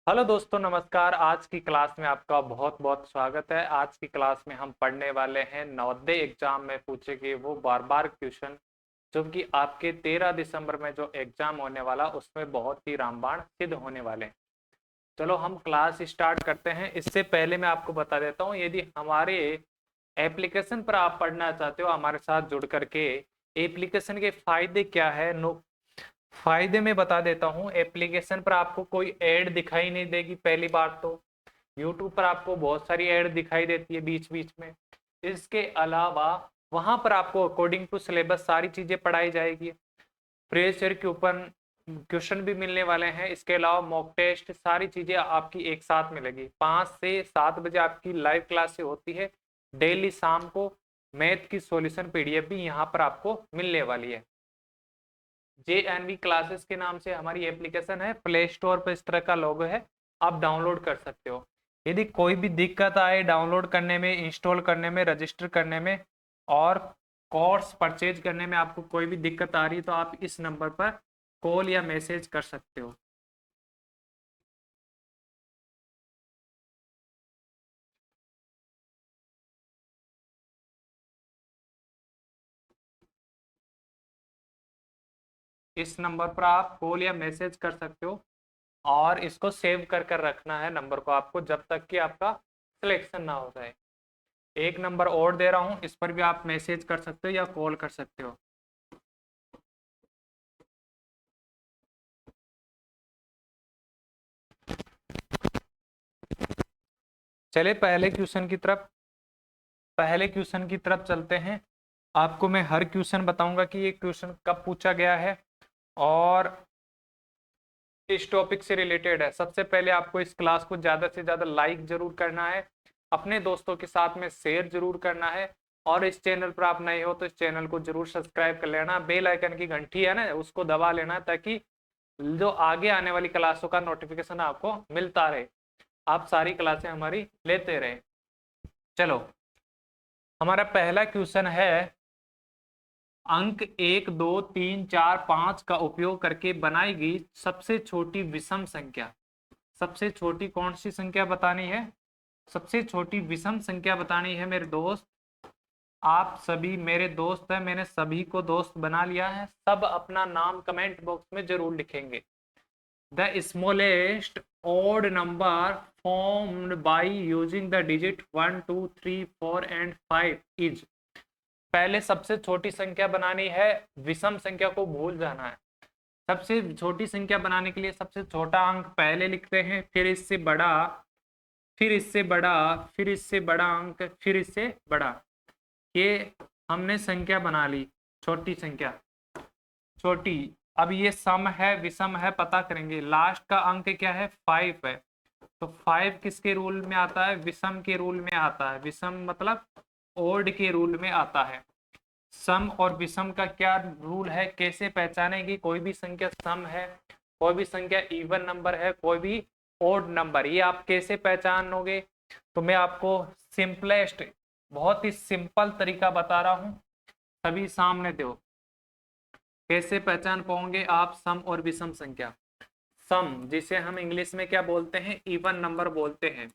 Hello दोस्तों, नमस्कार। आज की क्लास में आपका बहुत बहुत स्वागत है। आज की क्लास में हम पढ़ने वाले हैं नवोदय एग्जाम में पूछे गए वो बार बार क्वेश्चन, जो कि आपके 13 दिसंबर में जो एग्जाम होने वाला उसमें बहुत ही रामबाण सिद्ध होने वाले हैं। चलो हम क्लास स्टार्ट करते हैं। इससे पहले मैं आपको बता देता हूँ, यदि हमारे एप्लीकेशन पर आप पढ़ना चाहते हो हमारे साथ जुड़ करके, एप्लीकेशन के फायदे क्या है, फायदे में बता देता हूँ। एप्लीकेशन पर आपको कोई ऐड दिखाई नहीं देगी। पहली बात तो यूट्यूब पर आपको बहुत सारी ऐड दिखाई देती है बीच बीच में। इसके अलावा वहां पर आपको अकॉर्डिंग टू सिलेबस सारी चीजें पढ़ाई जाएगी। प्रीवियस ईयर के ऊपर क्वेश्चन भी मिलने वाले हैं। इसके अलावा मॉक टेस्ट, सारी चीजें आपकी एक साथ मिलेगी। 5 से 7 बजे आपकी लाइव क्लासेस होती है डेली शाम को। मैथ की सॉल्यूशन पीडीएफ भी यहाँ पर आपको मिलने वाली है। JNV क्लासेस के नाम से हमारी एप्लीकेशन है, प्ले स्टोर पर इस तरह का लोगो है, आप डाउनलोड कर सकते हो। यदि कोई भी दिक्कत आए डाउनलोड करने में, इंस्टॉल करने में, रजिस्टर करने में और कोर्स परचेज करने में आपको कोई भी दिक्कत आ रही है तो आप इस नंबर पर कॉल या मैसेज कर सकते हो। इस नंबर पर आप कॉल या मैसेज कर सकते हो और इसको सेव कर रखना है नंबर को आपको, जब तक कि आपका सिलेक्शन ना हो जाए। एक नंबर और दे रहा हूं, इस पर भी आप मैसेज कर सकते हो या कॉल कर सकते हो। चले पहले क्वेश्चन की तरफ चलते हैं। आपको मैं हर क्वेश्चन बताऊंगा कि ये क्वेश्चन कब पूछा गया है और इस टॉपिक से रिलेटेड है। सबसे पहले आपको इस क्लास को ज्यादा से ज्यादा लाइक जरूर करना है, अपने दोस्तों के साथ में शेयर जरूर करना है, और इस चैनल पर आप नए हो तो इस चैनल को जरूर सब्सक्राइब कर लेना। बेल आइकन की घंटी है ना, उसको दबा लेना ताकि जो आगे आने वाली क्लासों का नोटिफिकेशन आपको मिलता रहे, आप सारी क्लासें हमारी लेते रहे। चलो, हमारा पहला क्वेश्चन है, अंक 1 2 3 4 5 का उपयोग करके बनाई गई सबसे छोटी विषम संख्या। सबसे छोटी कौन सी संख्या बतानी है? सबसे छोटी विषम संख्या बतानी है मेरे दोस्त। आप सभी मेरे दोस्त हैं, मैंने सभी को दोस्त बना लिया है। सब अपना नाम कमेंट बॉक्स में जरूर लिखेंगे। The smallest odd number formed by using the digit 1 2 3 4 and 5 is। पहले सबसे छोटी संख्या बनानी है, विषम संख्या को भूल जाना है। सबसे छोटी संख्या बनाने के लिए सबसे छोटा अंक पहले लिखते हैं, फिर इससे बड़ा, फिर इससे बड़ा, फिर इससे बड़ा अंक, फिर इससे बड़ा। ये हमने संख्या बना ली, छोटी संख्या छोटी। अब ये सम है विषम है पता करेंगे। लास्ट का अंक क्या है? 5 है, तो 5 किसके रूल में आता है? विषम के रूल में आता है। विषम मतलब ओड के रूल में आता है। सम और विषम का क्या रूल है, कैसे पहचानेंगे कोई भी संख्या सम है, कोई भी संख्या इवन नंबर है, कोई भी ओड नंबर, ये आप कैसे पहचानोगे? तो मैं आपको सिंपलेस्ट, बहुत ही सिंपल तरीका बता रहा हूं, सभी सामने दो। कैसे पहचान पाओगे आप सम और विषम संख्या? सम, जिसे हम इंग्लिश में क्या बोलते हैं? इवन नंबर बोलते हैं।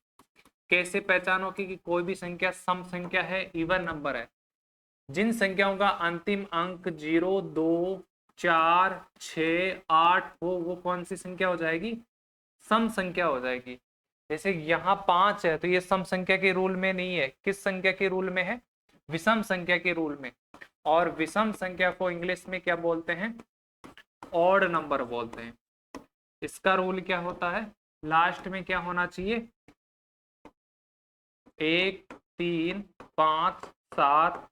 कैसे पहचानोगे कि कोई भी संख्या सम संख्या है, इवन नंबर है? जिन संख्याओं का अंतिम अंक 0 2 4 6 8 हो, वो कौन सी संख्या हो जाएगी? सम संख्या हो जाएगी। जैसे यहाँ 5 है तो ये सम संख्या के रूल में नहीं है। किस संख्या के रूल में है? विषम संख्या के रूल में। और विषम संख्या को इंग्लिश में क्या बोलते हैं? ऑड नंबर बोलते हैं। इसका रूल क्या होता है? लास्ट में क्या होना चाहिए? 1 3 5 7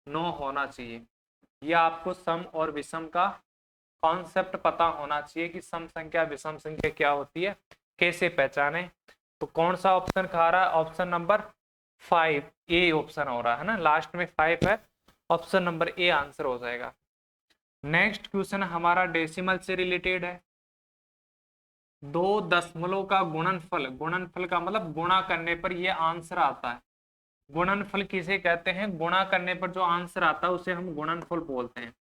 9 होना चाहिए। यह आपको सम और विषम का कॉन्सेप्ट पता होना चाहिए कि सम संख्या विषम संख्या क्या होती है, कैसे पहचाने। तो कौन सा ऑप्शन खा रहा है? ऑप्शन नंबर 5 ए ऑप्शन हो रहा है ना, लास्ट में 5 है, ऑप्शन नंबर ए आंसर हो जाएगा। नेक्स्ट क्वेश्चन हमारा डेसिमल से रिलेटेड है। 2 दशमलव का गुणनफल, गुणनफल का मतलब गुणा करने पर यह आंसर आता है। गुणनफल किसे कहते हैं? गुणा करने पर जो आंसर आता है उसे हम गुणनफल बोलते हैं।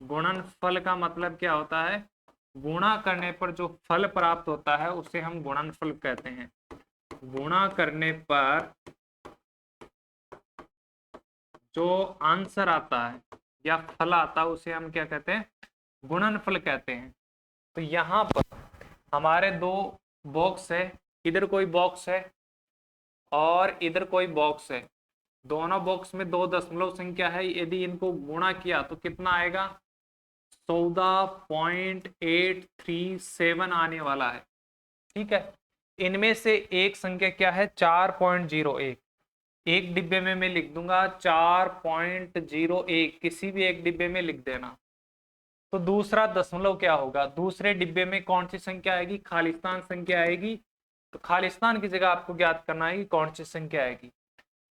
गुणनफल का मतलब क्या होता है? गुणा करने पर जो फल प्राप्त होता है उसे हम गुणनफल कहते हैं। गुणा करने पर जो आंसर आता है या फल आता है उसे हम क्या कहते हैं, गुणनफल कहते हैं। तो यहाँ पर हमारे दो बॉक्स है, इधर कोई बॉक्स है और इधर कोई बॉक्स है, दोनों बॉक्स में दो दशमलव संख्या है, यदि इनको गुणा किया तो कितना आएगा, 14.837 आने वाला है। ठीक है, इनमें से एक संख्या क्या है, 4.01, एक डिब्बे में मैं लिख दूंगा 4.01, किसी भी एक डिब्बे में लिख देना। तो दूसरा दशमलव क्या होगा, दूसरे डिब्बे में कौन सी संख्या आएगी, खालिस्तान संख्या आएगी। तो खालिस्तान की जगह आपको ज्ञात करना है कि कौन सी संख्या आएगी।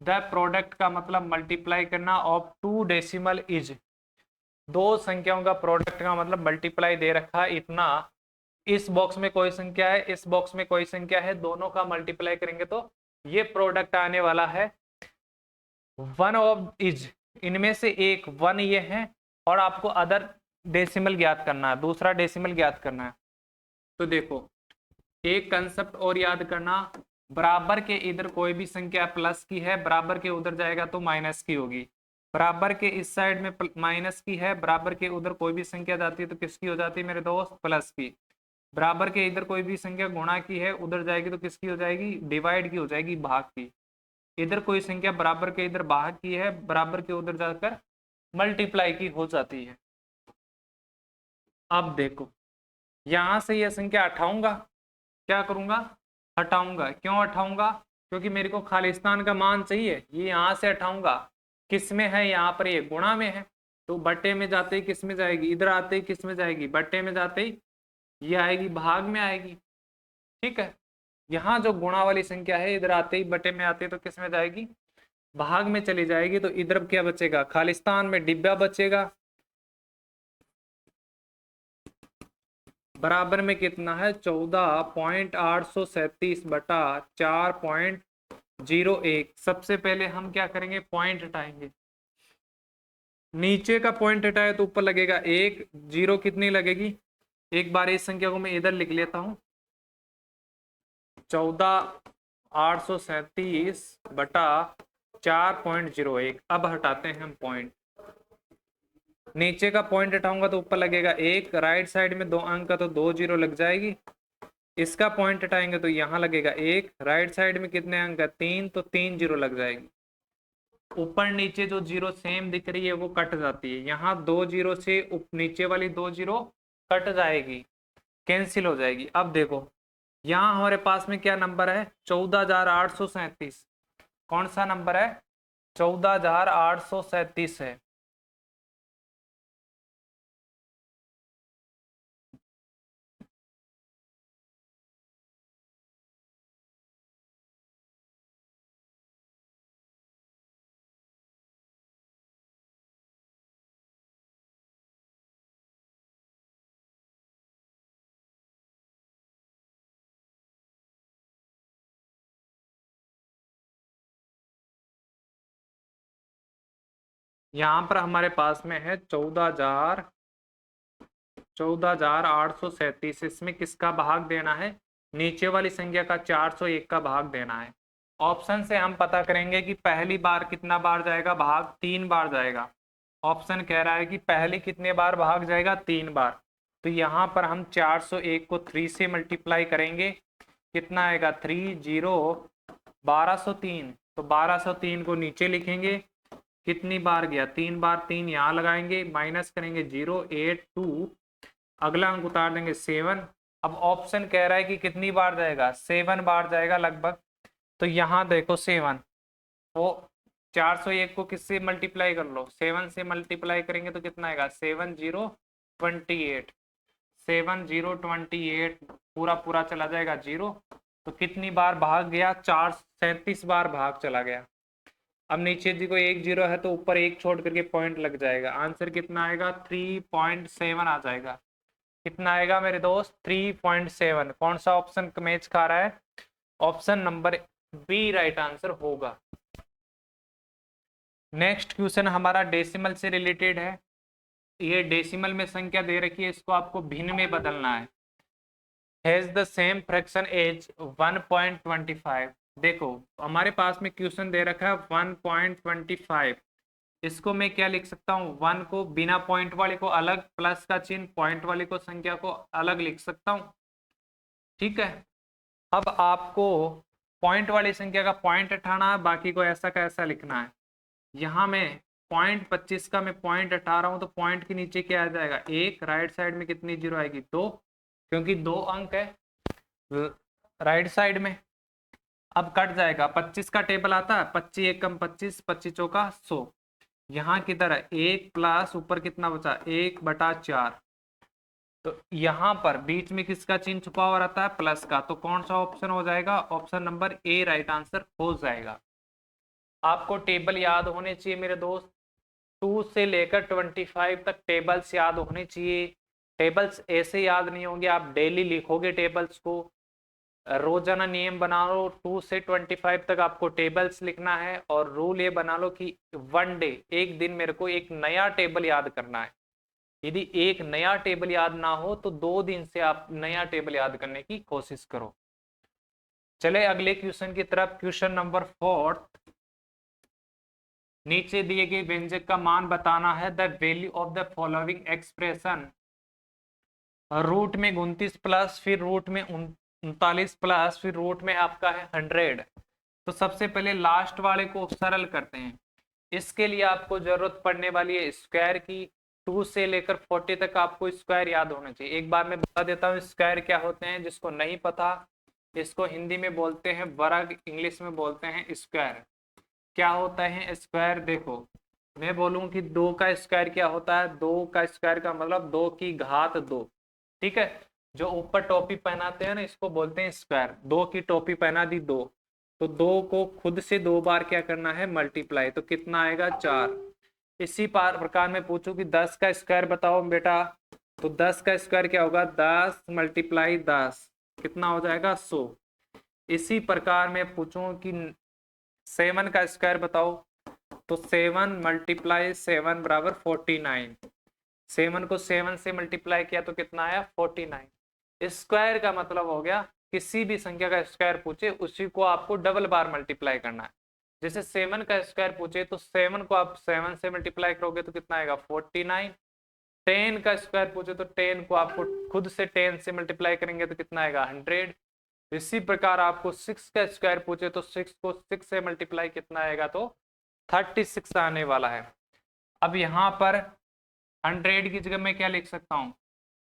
द प्रोडक्ट का मतलब मल्टीप्लाई करना ऑफ टू डेसिमल इज, दो संख्याओं का प्रोडक्ट का मतलब मल्टीप्लाई दे रखा है इतना, इस बॉक्स में कोई संख्या है, इस बॉक्स में कोई संख्या है, दोनों का मल्टीप्लाई करेंगे तो ये प्रोडक्ट आने वाला है वन ऑफ इज, इनमें से एक वन ये है, और आपको अदर डेसिमल ज्ञात करना है, दूसरा डेसिमल ज्ञात करना है। तो देखो एक कंसेप्ट और याद करना, बराबर के इधर कोई भी संख्या प्लस की है, बराबर के उधर जाएगा तो माइनस की होगी, बराबर के इस साइड में माइनस की है, बराबर के उधर कोई भी संख्या जाती है तो किसकी हो जाती है मेरे दोस्त, प्लस की। बराबर के इधर कोई भी संख्या गुणा की है, उधर जाएगी तो किसकी हो जाएगी, डिवाइड की हो जाएगी, भाग की। इधर कोई संख्या बराबर के इधर भाग की है, बराबर के उधर जाकर मल्टीप्लाई की हो जाती है। अब देखो यहां से यह संख्या हटाऊंगा, क्या करूंगा, हटाऊंगा। क्यों हटाऊंगा, क्योंकि मेरे को खालिस्तान का मान चाहिए, ये यहां से हटाऊंगा। किस में है, यहाँ पर ये गुणा में है, तो बट्टे में जाते ही किस में जाएगी, इधर आते ही किस में जाएगी, बट्टे में जाते ही ये आएगी, भाग में आएगी। ठीक है, यहाँ जो गुणा वाली संख्या है इधर आते ही बटे में आते तो किस में जाएगी, भाग में चली जाएगी। तो इधर क्या बचेगा, खालिस्तान में डिब्बा बचेगा, बराबर में कितना है 14.837 बटा 4.01। सबसे पहले हम क्या करेंगे, पॉइंट हटाएंगे, नीचे का पॉइंट हटाए तो ऊपर लगेगा एक, जीरो कितनी लगेगी, एक बार इस संख्या को मैं इधर लिख लेता हूं, 14.837 बटा 4.01। अब हटाते हैं हम पॉइंट, नीचे का पॉइंट हटाऊंगा तो ऊपर लगेगा एक, राइट साइड में दो अंक का तो दो जीरो लग जाएगी, इसका पॉइंट हटाएंगे तो यहाँ लगेगा एक, राइट साइड में कितने अंक है, तीन, तो तीन जीरो लग जाएगी। ऊपर नीचे जो जीरो सेम दिख रही है वो कट जाती है, यहाँ दो जीरो से नीचे वाली दो जीरो कट जाएगी, कैंसिल हो जाएगी। अब देखो यहाँ हमारे पास में क्या नंबर है, 14,837, कौन सा नंबर है, 14,837 है। यहाँ पर हमारे पास में है 14,837, इसमें किसका भाग देना है, नीचे वाली संख्या का 401 का भाग देना है। ऑप्शन से हम पता करेंगे कि पहली बार कितना बार जाएगा भाग, 3 बार जाएगा। ऑप्शन कह रहा है कि पहले कितने बार भाग जाएगा, 3 बार। तो यहाँ पर हम 401 को 3 से मल्टीप्लाई करेंगे, कितना आएगा, 3 0 1203, तो 1203 को नीचे लिखेंगे, कितनी बार गया, 3 बार, 3 यहाँ लगाएंगे, माइनस करेंगे 082, अगला अंक उतार देंगे 7। अब ऑप्शन कह रहा है कि कितनी बार जाएगा, 7 बार जाएगा लगभग। तो यहाँ देखो 7, तो 401 को किससे मल्टीप्लाई कर लो, 7 से मल्टीप्लाई करेंगे तो कितना आएगा, 7028, 7028 पूरा पूरा चला जाएगा जीरो। तो कितनी बार भाग गया, 437 बार भाग चला गया। अब नीचे जी को एक जीरो है तो ऊपर एक छोड़ करके पॉइंट लग जाएगा, आंसर कितना आएगा, 3.7 आ जाएगा। कितना आएगा मेरे दोस्त, 3.7। कौन सा ऑप्शन मैच खा रहा है, option number B right answer होगा। नेक्स्ट क्वेश्चन हमारा डेसिमल से रिलेटेड है। ये डेसिमल में संख्या दे रखी है, इसको आपको भिन्न में बदलना है। Has the same fraction as 1.25। देखो हमारे पास में क्वेश्चन दे रखा है 1.25। इसको मैं क्या लिख सकता हूँ, 1 को बिना पॉइंट वाले को अलग, प्लस का चिन्ह, पॉइंट वाले को संख्या को अलग लिख सकता हूँ। ठीक है, अब आपको पॉइंट वाली संख्या का पॉइंट हटाना है, बाकी को ऐसा का ऐसा लिखना है। यहाँ में पॉइंट 25 का मैं पॉइंट हटा रहा हूँ, तो पॉइंट के नीचे क्या आ जाएगा, एक, राइट साइड में कितनी जीरो आएगी, 2, क्योंकि 2 अंक है राइट साइड में। अब कट जाएगा, 25 का टेबल आता है, 25 एक कम 25, 25 चौका 100। यहाँ की तरह 1 प्लस ऊपर कितना बचा, 1/4। तो यहाँ पर बीच में किसका चिन्ह छुपा हुआ रहता है, प्लस का। तो कौन सा ऑप्शन हो जाएगा, option number A right answer हो जाएगा। आपको टेबल याद होने चाहिए मेरे दोस्त, 2 से लेकर 25 तक टेबल्स याद होने चाहिए। टेबल्स ऐसे याद नहीं होंगे, आप डेली लिखोगे टेबल्स को, रोजाना नियम बना लो, 2 से 25 तक आपको टेबल्स लिखना है। और रूल ये बना लो कि 1 डे, एक दिन मेरे को एक नया टेबल याद करना है। यदि एक नया टेबल याद ना हो तो 2 दिन से आप नया टेबल याद करने की कोशिश करो। चले अगले क्वेश्चन की तरफ। क्वेश्चन नंबर 4, नीचे दिए गए व्यंजक का मान बताना है। The value of the following expression. Root में 29 प्लस, फिर रूट में 39 प्लस, फिर रूट में आपका है 100। तो सबसे पहले लास्ट वाले को सरल करते हैं। इसके लिए आपको जरूरत पड़ने वाली है स्क्वायर की। 2 से लेकर 40 तक आपको स्क्वायर याद होना चाहिए। एक बार मैं बता देता हूँ स्क्वायर क्या होते हैं, जिसको नहीं पता इसको हिंदी में बोलते हैं वर्ग, इंग्लिश में बोलते हैं स्क्वायर। क्या होता है स्क्वायर, देखो मैं बोलूँ कि 2 का स्क्वायर क्या होता है, 2 का स्क्वायर का मतलब 2 की घात 2। ठीक है, जो ऊपर टोपी पहनाते हैं ना, इसको बोलते हैं स्क्वायर। 2 की टोपी पहना दी 2, तो 2 को खुद से 2 बार क्या करना है, मल्टीप्लाई, तो कितना आएगा 4। इसी प्रकार में पूछूं कि 10 का स्क्वायर बताओ बेटा, तो 10 का स्क्वायर क्या होगा, 10 × 10, कितना हो जाएगा 100। इसी प्रकार में पूछूं कि 7 का स्क्वायर बताओ, तो 7 × 7 बराबर 49। 7 को 7 से मल्टीप्लाई किया तो कितना आया 49। स्क्वायर का मतलब हो गया किसी भी संख्या का स्क्वायर पूछे उसी को आपको डबल बार मल्टीप्लाई करना है। जैसे 7 का स्क्वायर पूछे तो 7 को आप 7 से मल्टीप्लाई करोगे तो कितना आएगा 49। 10 का स्क्वायर पूछे तो 10 को आपको खुद से 10 से मल्टीप्लाई करेंगे तो कितना आएगा 100। इसी प्रकार आपको 6 का स्क्वायर पूछे तो 6 को 6 से मल्टीप्लाई कितना आएगा, तो 36 आने वाला है। अब यहाँ पर 100 की जगह मैं क्या लिख सकता हूँ,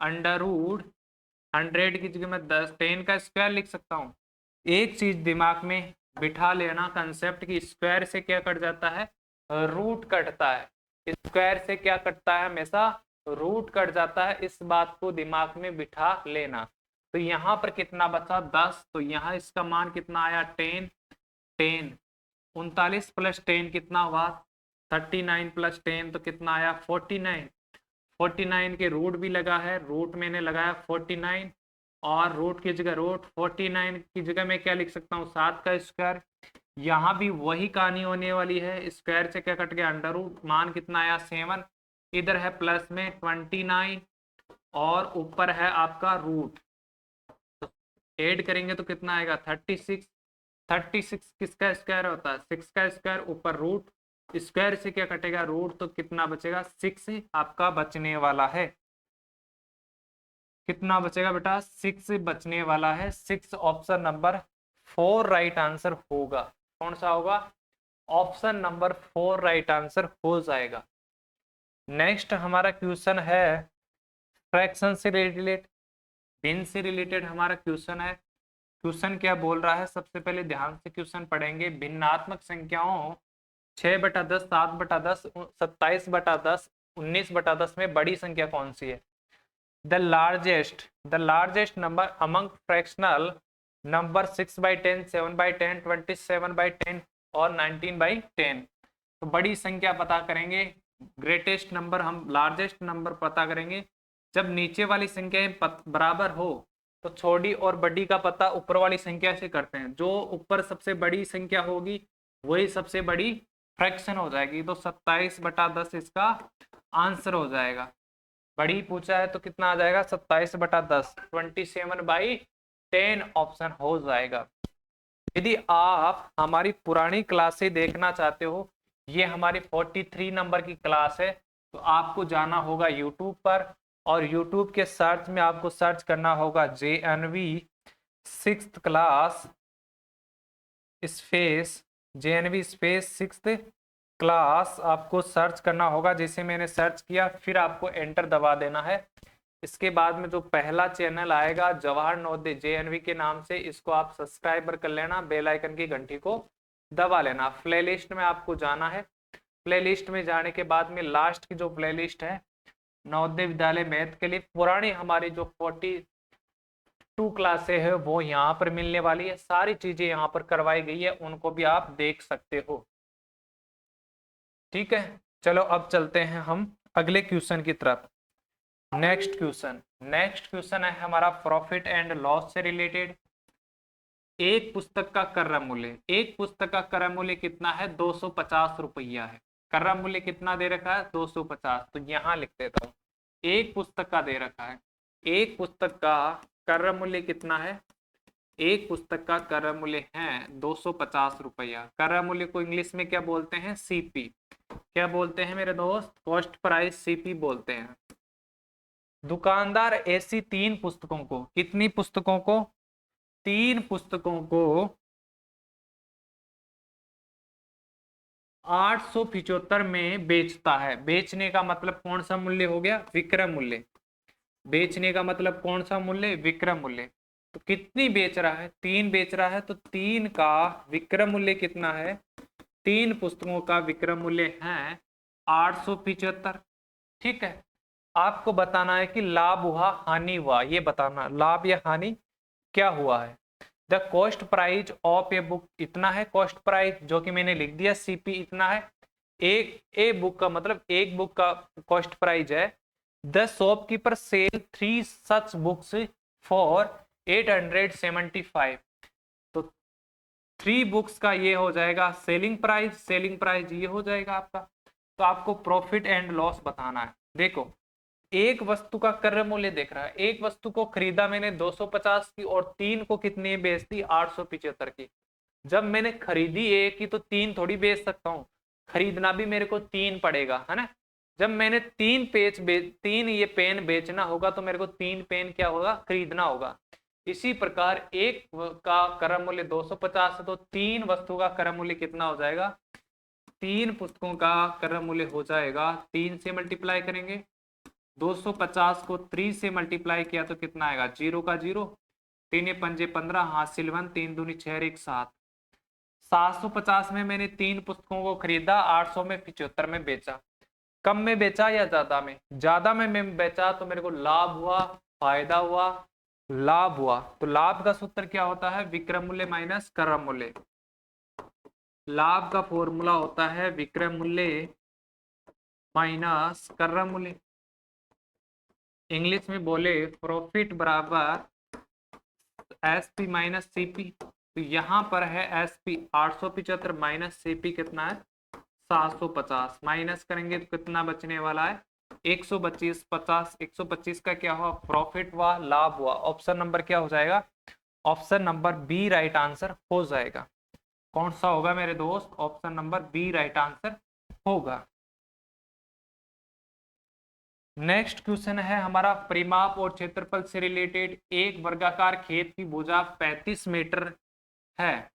अंडर रूट 100 की जगह मैं 10 का स्क्वायर लिख सकता हूँ। एक चीज दिमाग में बिठा लेना कंसेप्ट की स्क्वायर से क्या कट जाता है, रूट कटता है। स्क्वायर से क्या कटता है, हमेशा रूट कट जाता है। इस बात को दिमाग में बिठा लेना। तो यहाँ पर कितना बचा 10, तो यहाँ इसका मान कितना आया 10। 39 + 10 कितना हुआ 39 + 10 तो कितना आया 49। 49 के रूट भी लगा है, रूट मैंने लगाया 49 और रूट की जगह रूट 49 की जगह मैं क्या लिख सकता हूँ 7 का स्क्वायर। यहाँ भी वही कहानी होने वाली है, स्क्वायर से क्या कट गया अंडर रूट, मान कितना आया 7। इधर है प्लस में 29 और ऊपर है आपका रूट, तो ऐड करेंगे तो कितना आएगा 36। 36 किसका स्क्वायर होता है 6 का स्क्वायर, ऊपर रूट, स्क्वायर से क्या कटेगा रूट, तो कितना बचेगा 6 आपका बचने वाला है। कितना बचेगा बेटा 6 बचने वाला है। 6 ऑप्शन नंबर 4 राइट आंसर होगा। कौन सा होगा, ऑप्शन नंबर 4 राइट आंसर हो जाएगा। नेक्स्ट हमारा क्वेश्चन है फ्रैक्शन से रिलेटेड, भिन्न से रिलेटेड हमारा क्वेश्चन है। क्वेश्चन क्या बोल रहा है, सबसे पहले ध्यान से क्वेश्चन पढ़ेंगे। भिन्नात्मक संख्याओं 6/10, 7/10, 27/10, 19/10 में बड़ी संख्या कौन सी है। The largest number among fractional number 6/10, 7/10, 27/10 और 19/10। तो बड़ी संख्या पता करेंगे, ग्रेटेस्ट नंबर हम लार्जेस्ट नंबर पता करेंगे। जब नीचे वाली संख्या बराबर हो तो छोटी और बड़ी का पता ऊपर वाली संख्या से करते हैं। जो ऊपर सबसे बड़ी संख्या होगी वही सबसे बड़ी फ्रैक्शन हो जाएगी। तो 27/10 इसका आंसर हो जाएगा। बड़ी पूछा है तो कितना आ जाएगा 27/10, 27/10 ऑप्शन हो जाएगा। यदि आप हमारी पुरानी क्लासें देखना चाहते हो, ये हमारी 43 नंबर की क्लास है, तो आपको जाना होगा यूट्यूब पर और यूट्यूब के सर्च में आपको सर्च करना होगा JNV 6th class space JNV space 6th class आपको सर्च करना होगा। जैसे मैंने सर्च किया फिर आपको एंटर दबा देना है। इसके बाद में जो पहला चैनल आएगा जवाहर नवोदय JNV के नाम से, इसको आप सब्सक्राइबर कर लेना, बेल आइकन की घंटी को दबा लेना। प्लेलिस्ट में आपको जाना है। प्लेलिस्ट में जाने के बाद में लास्ट की जो प्लेलिस्ट है नवोदय विद्यालय मैथ के लिए पुरानी हमारी जो 42 क्लासें है वो यहाँ पर मिलने वाली है। सारी चीजें यहाँ पर करवाई गई है, उनको भी आप देख सकते हो। ठीक है, चलो अब चलते हैं हम अगले क्वेश्चन की तरफ। नेक्स्ट क्वेश्चन है हमारा प्रॉफिट एंड लॉस से रिलेटेड। एक पुस्तक का क्रय मूल्य, एक पुस्तक का क्रय मूल्य कितना है 250 रुपया है। क्रय मूल्य कितना दे रखा है 250, तो यहाँ लिख देता हूँ एक पुस्तक का दे रखा है। एक पुस्तक का क्रय मूल्य कितना है, एक पुस्तक का क्रय मूल्य है 250 रुपया। क्रय मूल्य को इंग्लिश में क्या बोलते हैं CP, क्या बोलते हैं मेरे दोस्त, कॉस्ट प्राइस CP बोलते हैं। दुकानदार ऐसी 3 पुस्तकों को, कितनी पुस्तकों को, 3 पुस्तकों को 875 में बेचता है। बेचने का मतलब कौन सा मूल्य हो गया, विक्रय मूल्य। बेचने का मतलब कौन सा मूल्य, विक्रय मूल्य। तो कितनी बेच रहा है, 3 बेच रहा है, तो 3 का विक्रय मूल्य कितना है, 3 पुस्तकों का विक्रय मूल्य है 875। ठीक है, आपको बताना है कि लाभ हुआ हानि हुआ, ये बताना लाभ या हानि क्या हुआ है। The cost price of a book इतना है, कॉस्ट प्राइस जो कि मैंने लिख दिया CP इतना है। ए बुक का मतलब एक बुक का कॉस्ट प्राइस है। The shopkeeper sell 3 such books for 875, तो 3 बुक्स का ये हो जाएगा सेलिंग प्राइस, सेलिंग प्राइस ये हो जाएगा आपका। तो आपको प्रॉफिट एंड लॉस बताना है। देखो एक वस्तु का क्रय मूल्य देख रहा है, एक वस्तु को खरीदा मैंने 250 की और 3 को कितनी बेच दी 875 की। जब मैंने खरीदी एक की तो 3 थोड़ी बेच सकता हूँ, खरीदना भी मेरे को 3 पड़ेगा, है ना। जब मैंने 3 ये पेन बेचना होगा तो मेरे को 3 पेन क्या होगा, खरीदना होगा। इसी प्रकार एक का क्रय मूल्य 250 है तो 3 वस्तु का क्रय मूल्य कितना हो जाएगा, 3 पुस्तकों का क्रय मूल्य हो जाएगा, 3 से मल्टीप्लाई करेंगे। 250 को 3 से मल्टीप्लाई किया तो कितना आएगा, 0 का 0, 3 पंजे 15, हासिल 1, 3 दूनी 6 1 7। 750 में मैंने 3 पुस्तकों को खरीदा, 800 में 75 में बेचा। कम में बेचा या ज्यादा में, ज्यादा में मैं बेचा तो मेरे को लाभ हुआ, फायदा हुआ, लाभ हुआ। तो लाभ का सूत्र क्या होता है, विक्रय मूल्य माइनस क्रय मूल्य। लाभ का फॉर्मूला होता है विक्रय मूल्य माइनस क्रय मूल्य। इंग्लिश में बोले प्रॉफिट बराबर SP माइनस CP। तो यहाँ पर है SP 875 माइनस CP कितना है 750, माइनस करेंगे तो कितना बचने वाला है 125। 125 का क्या हुआ, प्रॉफिट हुआ, लाभ हुआ। ऑप्शन नंबर क्या हो जाएगा, option number B right answer हो जाएगा। कौन सा होगा मेरे दोस्त, option number B right answer होगा। नेक्स्ट क्वेश्चन है हमारा परिमाप और क्षेत्रफल से रिलेटेड। एक वर्गाकार खेत की भुजा 35 मीटर है।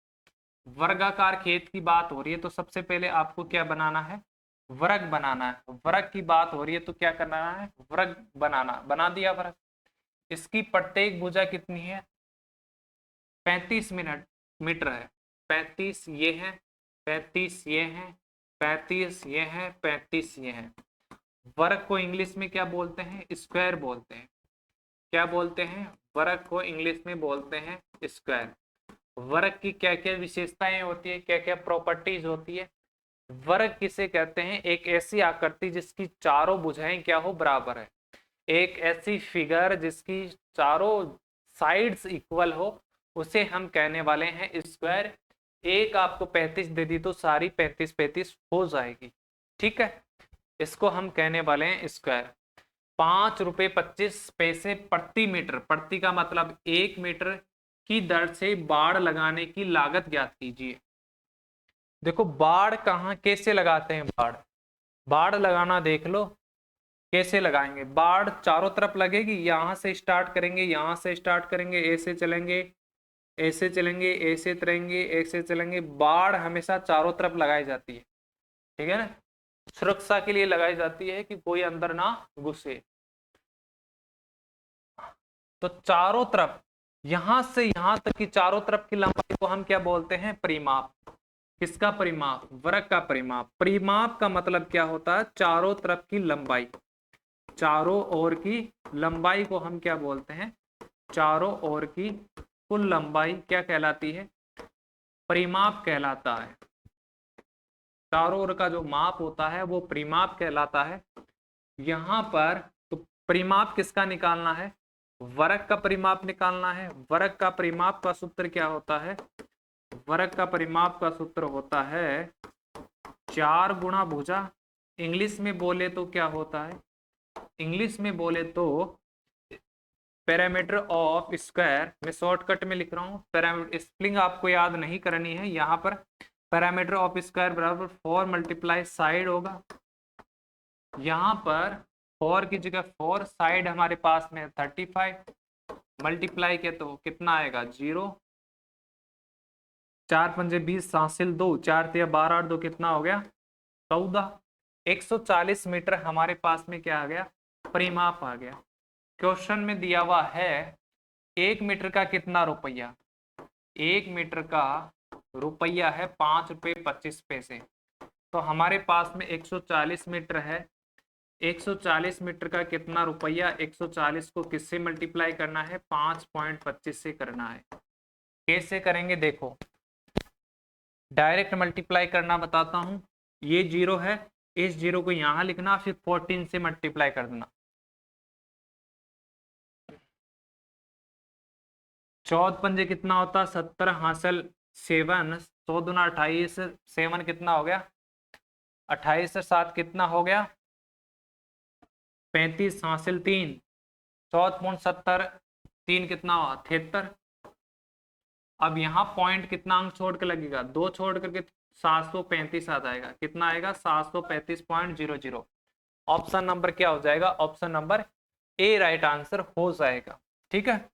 वर्गाकार खेत की बात हो रही है तो सबसे पहले आपको क्या बनाना है, वर्ग बनाना है। वर्ग की बात हो रही है तो क्या करना है, वर्ग बनाना, बना दिया वर्ग। इसकी प्रत्येक भुजा कितनी है 35 मीटर है। 35 ये है, 35 ये है, 35 ये है, 35 ये है। वर्ग को इंग्लिश में क्या बोलते हैं, स्क्वायर बोलते हैं। क्या बोलते हैं, वर्ग को इंग्लिश में बोलते हैं स्क्वायर। वर्ग की क्या क्या विशेषताएं होती है, क्या क्या प्रॉपर्टीज होती है। वर्ग किसे कहते हैं, एक ऐसी आकृति जिसकी चारों भुजाएं क्या हो, बराबर है। एक ऐसी फिगर जिसकी चारों साइड्स इक्वल हो, उसे हम कहने वाले हैं स्क्वायर। एक आपको 35 दे दी तो सारी 35 35 हो जाएगी, ठीक है। इसको हम कहने वाले हैं स्क्वायर। 5.25 रुपये प्रति मीटर, प्रति का मतलब 1 मीटर की दर से बाड़ लगाने की लागत ज्ञात कीजिए। देखो बाड़ कहाँ कैसे लगाते हैं, बाड़ लगाना देख लो कैसे लगाएंगे। बाड़ चारों तरफ लगेगी, यहां से स्टार्ट करेंगे, यहां से स्टार्ट करेंगे, ऐसे चलेंगे, ऐसे चलेंगे, ऐसे तरेंगे, ऐसे चलेंगे। बाड़ हमेशा चारों तरफ लगाई जाती है, ठीक है ना, सुरक्षा के लिए लगाई जाती है कि कोई अंदर ना घुसे। तो चारों तरफ, यहां से यहां तक की चारों तरफ की लंबाई को हम क्या बोलते हैं, परिमाप। किसका परिमाप, वृत्त का परिमाप। परिमाप का मतलब क्या होता है, चारों तरफ की लंबाई, चारों ओर की लंबाई को हम क्या बोलते हैं, चारों ओर की कुल लंबाई क्या कहलाती है, परिमाप कहलाता है। चारों ओर का जो माप होता है वो परिमाप कहलाता है। यहां पर तो परिमाप किसका निकालना है, वर्ग का परिमाप निकालना है। वर्ग का परिमाप का सूत्र क्या होता है, वर्ग का परिमाप का सूत्र होता है 4 गुणा भुजा। इंग्लिश में बोले तो क्या होता है, इंग्लिश में बोले तो पैरामीटर ऑफ स्क्वायर, मैं शॉर्टकट में लिख रहा हूँ, पैरामीटर स्पेलिंग आपको याद नहीं करनी है। यहाँ पर पैरामीटर ऑफ स्क्वायर बराबर 4 मल्टीप्लाई साइड होगा। यहाँ पर 4 की जगह 4, साइड हमारे पास में 35, मल्टीप्लाई के तो कितना आएगा 0, 4 पंजे 20, हासिल 2, 4 तिया 12, 8 2 कितना हो गया 14। 140 मीटर हमारे पास में क्या आ गया, परिमाप आ गया। क्वेश्चन में दिया हुआ है 1 मीटर का कितना रुपया, 1 मीटर का रुपया है 5.25 रुपये। तो हमारे पास में 140 मीटर है, 140 मीटर का कितना रुपया, 140 को किससे मल्टीप्लाई करना है, 5.25 से करना है। कैसे करेंगे देखो, डायरेक्ट मल्टीप्लाई करना बताता हूं। ये 0 है, इस 0 को यहां लिखना, फिर 14 से मल्टीप्लाई कर देना। 14 पंजे कितना होता, 70, हासिल 7, 100 दूना 28, 7 कितना हो गया 28 से 7 कितना हो गया 35, हासिल 3, 14.70, 3 कितना हुआ 73। अब यहाँ पॉइंट कितना अंक छोड़ के लगेगा, 2 छोड़ करके 735 आ जाएगा, कितना आएगा 735.00। ऑप्शन नंबर क्या हो जाएगा, option number A right answer हो जाएगा, ठीक है।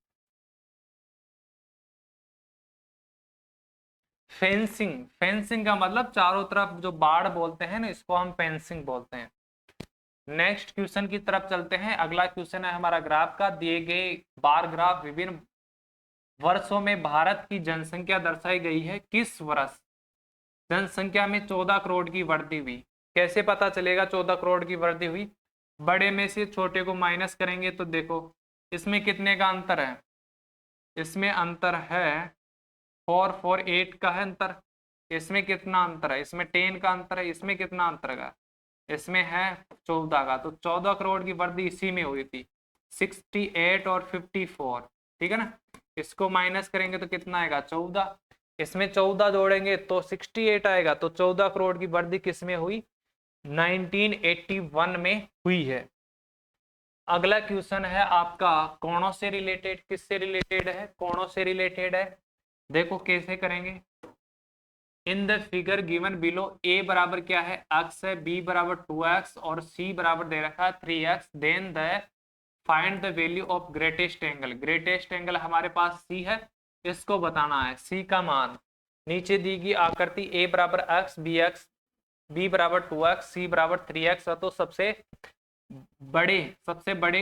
फेंसिंग, फेंसिंग का मतलब चारों तरफ जो बाड़ बोलते हैं ना, इसको हम फेंसिंग बोलते हैं। नेक्स्ट क्वेश्चन की तरफ चलते हैं। अगला क्वेश्चन है हमारा ग्राफ का, दिए गए बार ग्राफ विभिन्न वर्षों में भारत की जनसंख्या दर्शाई गई है, किस वर्ष जनसंख्या में 14 करोड़ की वृद्धि हुई। कैसे पता चलेगा 14 करोड़ की वृद्धि हुई, बड़े में से छोटे को माइनस करेंगे तो देखो इसमें कितने का अंतर है, इसमें अंतर है 448 का है अंतर। इसमें कितना अंतर है, इसमें 10 का अंतर है। इसमें कितना अंतर का, इसमें है 14 का। तो 14 करोड़ की वृद्धि इसी में हुई थी, 68 और 54, ठीक है ना। इसको माइनस करेंगे तो कितना आएगा 14, इसमें 14 जोड़ेंगे तो 68 आएगा। तो 14 करोड़ की वृद्धि किस में हुई, 1981 में हुई है। अगला क्वेश्चन है आपका कोणों से रिलेटेड, किससे रिलेटेड है, कोणों से रिलेटेड है। देखो कैसे करेंगे, in the figure given below A बराबर क्या है x है, b बराबर 2x और c बराबर दे रखा है 3x, then the find the value of greatest angle. Greatest angle हमारे पास c है, इसको बताना है। c का मान नीचे दी गई आकृति a बराबर x, b बराबर 2x, c बराबर 3x है। तो सबसे बड़े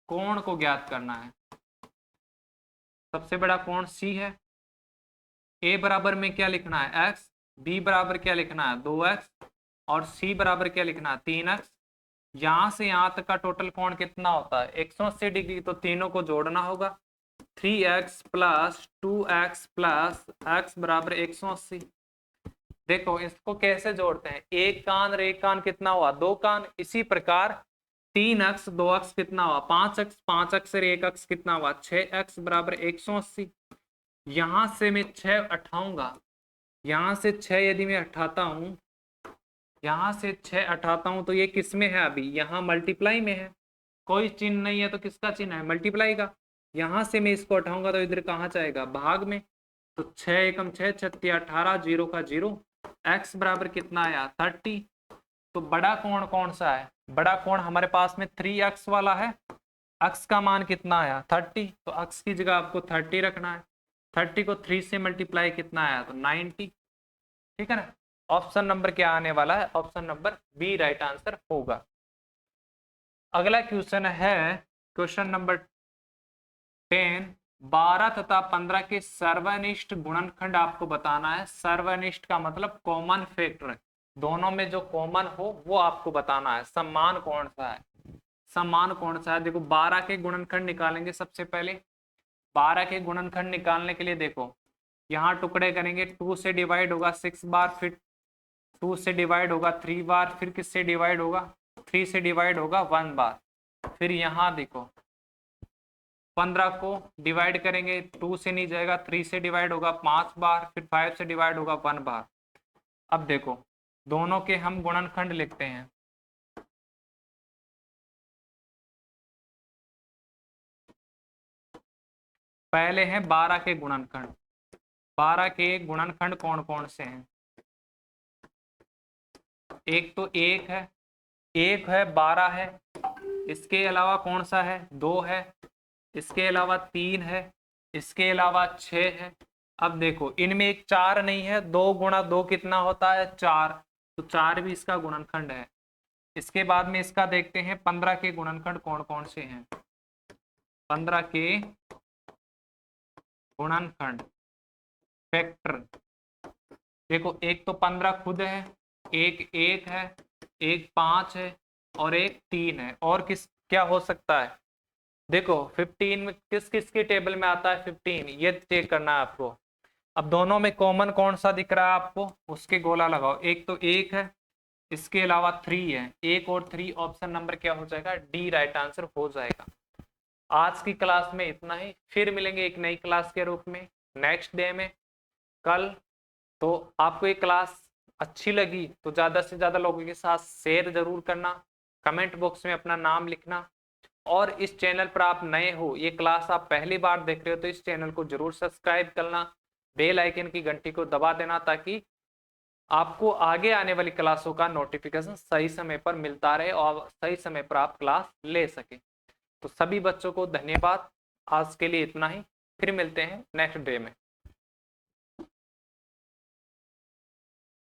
कोण को ज्ञात करना है। सबसे बड़ा कोण c है। a बराबर में क्या लिखना है x, b बराबर क्या लिखना है 2x और c बराबर क्या लिखना है 3x। यहां से यहां तक का टोटल कोण कितना होता है 180 डिग्री। तो तीनों को जोड़ना होगा, 3x plus 2x plus x बराबर 180। देखो इसको कैसे जोड़ते हैं, एक कान और एक कान कितना हुआ 2 कान। इसी प्रकार 3x 2x कितना हुआ 5x, 5x और 1x कितना हुआ 6x बराबर 180। यहां से मैं 6 हटाऊंगा, यहां से 6 यदि मैं हटाता हूं, यहां से 6 हटाता हूं तो ये किस में है, अभी यहां मल्टीप्लाई में है। कोई चिन्ह नहीं है तो किसका चिन्ह है, मल्टीप्लाई का। यहां से मैं इसको हटाऊंगा तो इधर कहाँ जाएगा, भाग में। तो 6 एकम 6, 6 18, 0 का 0। x बराबर कितना आया, 30। तो बड़ा कोण कौन सा है, बड़ा कोण हमारे पास में 3x वाला है। x का मान कितना आया, 30। तो x की जगह आपको 30 रखना है। 30 को 3 से मल्टीप्लाई कितना आया, तो 90। ठीक है ना। ऑप्शन नंबर क्या आने वाला है, option number B right answer होगा। अगला क्वेश्चन है क्वेश्चन नंबर 10। 12 तथा 15 के सर्वनिष्ठ गुणनखंड आपको बताना है। सर्वनिष्ठ का मतलब कॉमन फैक्टर, दोनों में जो कॉमन हो वो आपको बताना है। समान कौन सा है, समान कौन सा है। देखो 12 के गुणनखंड निकालेंगे सबसे पहले। 12 के गुणनखंड निकालने के लिए देखो यहाँ टुकड़े करेंगे। 2 से डिवाइड होगा 6 बार, फिर 2 से डिवाइड होगा 3 बार, फिर किससे डिवाइड होगा, 3 से डिवाइड होगा 1 बार। फिर यहाँ देखो 15 को डिवाइड करेंगे, 2 से नहीं जाएगा, 3 से डिवाइड होगा 5 बार, फिर 5 से डिवाइड होगा 1 बार। अब देखो दोनों के हम गुणनखंड लिखते हैं। पहले हैं 12 के गुणनखंड। 12 के गुणनखंड कौन कौन से हैं, एक तो एक है, एक है, 12 है। इसके अलावा कौन सा है, 2 है। इसके अलावा 3 है। इसके अलावा 6 है। अब देखो इनमें एक 4 नहीं है। 2 गुणा 2 कितना होता है, 4। तो 4 भी इसका गुणनखंड है। इसके बाद में इसका देखते हैं 15 के गुणनखंड कौन कौन से हैं। 15 के गुणनखंड फैक्टर देखो, एक तो 15 खुद है, एक 1 है, एक 5 है और एक 3 है। और किस क्या हो सकता है, देखो 15 में किस किस की टेबल में आता है 15, ये चेक करना है आपको। अब दोनों में कॉमन कौन सा दिख रहा है आपको, उसके गोला लगाओ। एक तो 1 है, इसके अलावा 3 है। 1 और 3 ऑप्शन नंबर क्या हो जाएगा, डी राइट आंसर हो जाएगा। आज की क्लास में इतना ही, फिर मिलेंगे एक नई क्लास के रूप में नेक्स्ट डे में कल। तो आपको ये क्लास अच्छी लगी तो ज़्यादा से ज़्यादा लोगों के साथ शेयर जरूर करना, कमेंट बॉक्स में अपना नाम लिखना। और इस चैनल पर आप नए हो, ये क्लास आप पहली बार देख रहे हो, तो इस चैनल को जरूर सब्सक्राइब करना, बेल आइकन की घंटी को दबा देना, ताकि आपको आगे आने वाली क्लासों का नोटिफिकेशन सही समय पर मिलता रहे और सही समय पर आप क्लास ले सके। तो सभी बच्चों को धन्यवाद। आज के लिए इतना ही, फिर मिलते हैं नेक्स्ट डे में।